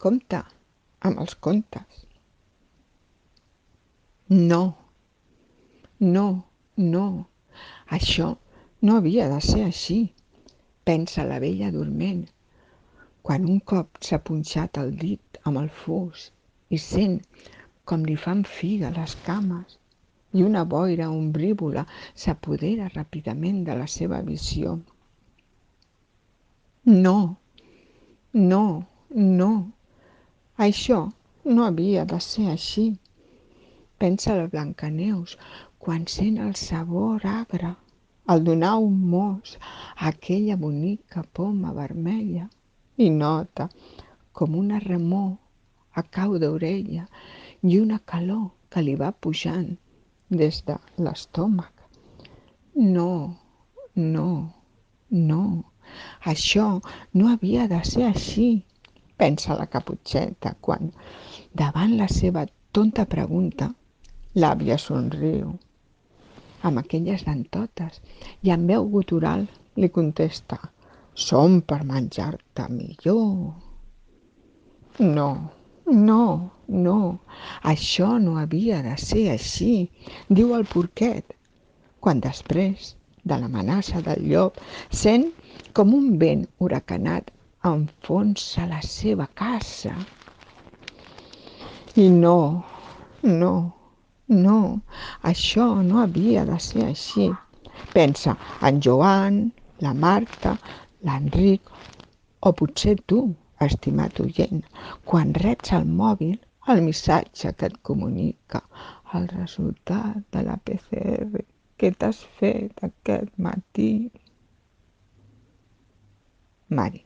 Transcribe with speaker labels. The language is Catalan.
Speaker 1: Compte amb els contes. No, no, no. Això no havia de ser així, pensa la vella dorment, quan un cop s'ha punxat el dit amb el fus i sent com li fan figa les cames i una boira ombrívola s'apodera ràpidament de la seva visió. No, no, no. Això no havia de ser així, pensa la Blancaneus quan sent el sabor agre al donar un mos a aquella bonica poma vermella i nota com una remor a cau d'orella i una calor que li va pujant des de l'estómac. No, no, no, això no havia de ser així, pensa la Caputxeta quan, davant la seva tonta pregunta, l'àvia somriu amb aquelles dentotes i amb veu gutural li contesta: «Som per menjar-te millor». No, no, no, això no havia de ser així, diu el porquet, quan després de l'amenaça del llop sent com un vent huracanat enfonsa la seva casa. I no, no, no, això no havia de ser així, pensa en Joan, la Marta, l'Enric o potser tu, estimat oient, quan reps al mòbil el missatge que et comunica el resultat de la PCR que t'has fet aquest matí. Mari.